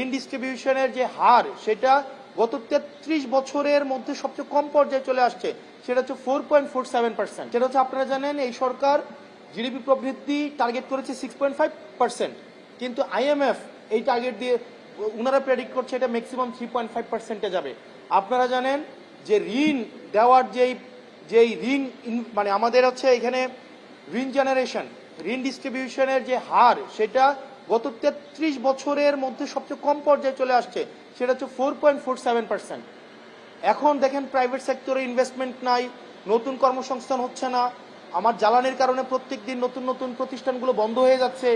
ঋণ ডিস্ট্রিবিউশনের যে হার সেটা গত 33 বছরের মধ্যে সবচেয়ে কম পর্যায়ে চলে আসছে, সেটা হচ্ছে 4.47%। সেটা হচ্ছে আপনারা জানেন এই সরকার জিডিপি প্রবৃদ্ধি টার্গেট করেছে 6.5%, কিন্তু IMF এই টার্গেট দিয়ে ওনারা প্রেডিক্ট করছে এটা ম্যাক্সিমাম 3.5%-এ যাবে। আপনারা জানেন যে ঋণ দেওয়ার যেই ঋণ মানে আমাদের হচ্ছে এখানে ঋণ জেনারেশন, ঋণ ডিস্ট্রিবিউশনের যে হার সেটা গত 33 বছরের মধ্যে সবচেয়ে কম পর্যায়ে চলে আসছে, সেটা হচ্ছে 4.47%। এখন দেখেন প্রাইভেট সেক্টরে ইনভেস্টমেন্ট নাই, নতুন কর্মসংস্থান হচ্ছে না, আমার জ্বালানির কারণে প্রত্যেক দিন নতুন নতুন প্রতিষ্ঠানগুলো বন্ধ হয়ে যাচ্ছে।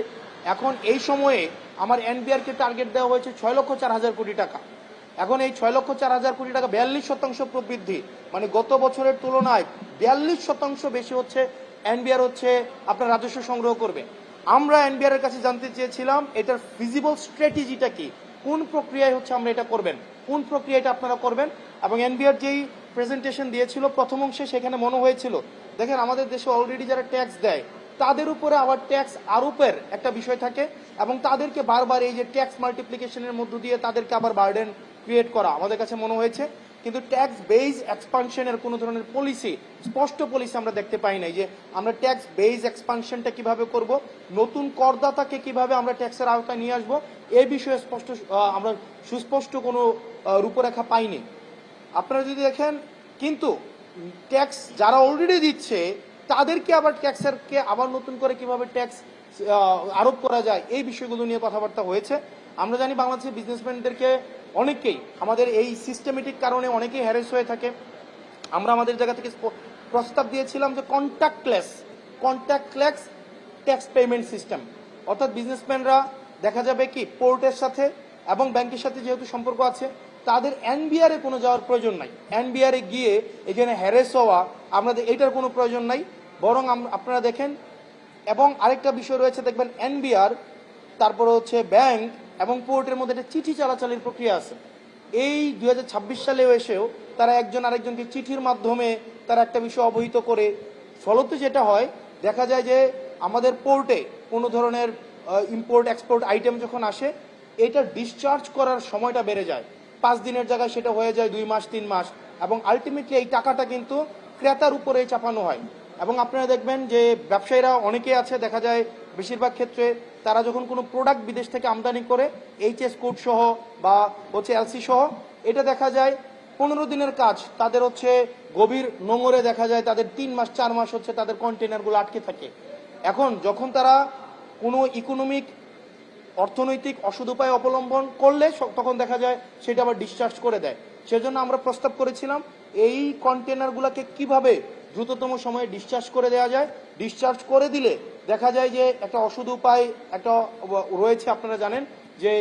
এখন এই সময়ে আমার এনবিআরকে টার্গেট দেওয়া হয়েছে 6,04,000 কোটি টাকা। এখন এই 6,04,000 কোটি টাকা 42% প্রবৃদ্ধি, মানে গত বছরের তুলনায় 42% বেশি হচ্ছে এনবিআর হচ্ছে আপনার রাজস্ব সংগ্রহ করবে। আমরা এনবিআর এর কাছে জানতে চেয়েছিলাম এটার ফিজিবল স্ট্র্যাটেজিটা কি, কোন প্রক্রিয়ায় হচ্ছে আমরা এটা করবেন, কোন প্রক্রিয়াটা আপনারা করবেন। এবং এনবিআর যেই প্রেজেন্টেশন দিয়েছিল প্রথম অংশে সেখানে মনে হয়েছিল দেখেন আমাদের দেশে অলরেডি যারা ট্যাক্স দেয় তাদের উপরে আবার ট্যাক্স আরোপের একটা বিষয় থাকে, এবং তাদেরকে বারবার এই যে ট্যাক্স মাল্টিপ্লিকেশনের মধ্য দিয়ে তাদেরকে আবার বার্ডেন ক্রিয়েট করা আমাদের কাছে মনে হয়েছে। কিন্তু ট্যাক্স বেজ এক্সপানশনের কোনো ধরনের পলিসি, স্পষ্ট পলিসি আমরা দেখতে পাই নাই যে আমরা ট্যাক্স বেজ এক্সপানশনটা কিভাবে করব, নতুন করদাতাকে কিভাবে আমরা ট্যাক্সের আওতায় নিয়ে আসবো, এই বিষয়ে স্পষ্ট আমরা সুস্পষ্ট কোনো রূপরেখা পাইনি। আপনারা যদি দেখেন কিন্তু ট্যাক্স যারা অলরেডি দিচ্ছে তাদেরকে আবার ট্যাক্সেরকে আবার নতুন করে কিভাবে ট্যাক্স আরোপ করা যায় এই বিষয়গুলো নিয়ে কথাবার্তা হয়েছে। আমরা জানি বাংলাদেশের বিজনেসম্যানদেরকে অনেকেই আমাদের এই সিস্টেমেটিক কারণে অনেকেই হ্যারেস হয়ে থাকে। আমরা আমাদের জায়গা থেকে প্রস্তাব দিয়েছিলাম যে কন্ট্যাক্টলেস ট্যাক্স পেমেন্ট সিস্টেম, অর্থাৎ বিজনেসম্যানরা দেখা যাবে কি পোর্টের সাথে এবং ব্যাংকের সাথে যেহেতু সম্পর্ক আছে তাদের এনবিআর এ কোনো যাওয়ার প্রয়োজন নাই, এনবিআর এ গিয়ে এখানে হ্যারেস হওয়া আমাদের এটার কোনো প্রয়োজন নাই। বরং আপনারা দেখেন, এবং আরেকটা বিষয় রয়েছে দেখবেন এনবিআর তারপরে হচ্ছে ব্যাংক এবং পোর্টের মধ্যে একটা চিঠি চালাচালির প্রক্রিয়া আছে। এই 2026 সালেও এসেও তারা একজন আরেকজনকে চিঠির মাধ্যমে তারা একটা বিষয় অবহিত করে, ফলত যেটা হয় দেখা যায় যে আমাদের পোর্টে কোনো ধরনের ইম্পোর্ট এক্সপোর্ট আইটেম যখন আসে এটা ডিসচার্জ করার সময়টা বেড়ে যায়, 5 দিনের জায়গায় সেটা হয়ে যায় 2 মাস 3 মাস, এবং আলটিমেটলি এই টাকাটা কিন্তু ক্রেতার উপরে চাপানো হয়। এবং আপনারা দেখবেন যে ব্যবসায়ীরা অনেকে আছে দেখা যায় বেশিরভাগ ক্ষেত্রে তারা যখন কোনো প্রোডাক্ট বিদেশ থেকে আমদানি করে এইচএস কোড সহ বা হচ্ছে এলসি সহ, এটা দেখা যায় 15 দিনের কাজ তাদের হচ্ছে গভীর নোঙরে দেখা যায় তাদের 3 মাস 4 মাস হচ্ছে তাদের কন্টেনারগুলো আটকে থাকে। এখন যখন তারা কোনো ইকোনমিক অর্থনৈতিক অসৎ উপায় অবলম্বন করলে তখন দেখা যায় সেটা আবার ডিসচার্জ করে দেয়। সেজন্য আমরা প্রস্তাব করেছিলাম এই কন্টেনারগুলোকে কিভাবে দ্রুততম সময়ে ডিসচার্জ করে দেওয়া যায়। ডিসচার্জ করে দিলে দেখা যায় যে একটা অসৎ উপায় একটা রয়েছে, আপনারা জানেন যে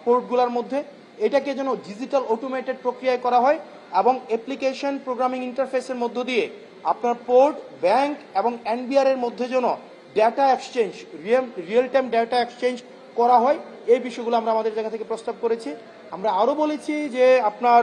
পোর্টগুলোর মধ্যে এটাকে যেন ডিজিটাল অটোমেটেড প্রক্রিয়ায় করা হয় এবং অ্যাপ্লিকেশন প্রোগ্রামিং ইন্টারফেসের মধ্য দিয়ে আপনার পোর্ট ব্যাংক এবং এনবিআর এর মধ্যে যেন data exchange, real time data exchange করা হয়। এই বিষয়গুলো আমরা আমাদের জায়গা থেকে প্রস্তাব করেছি। আমরা আরও বলেছি যে আপনার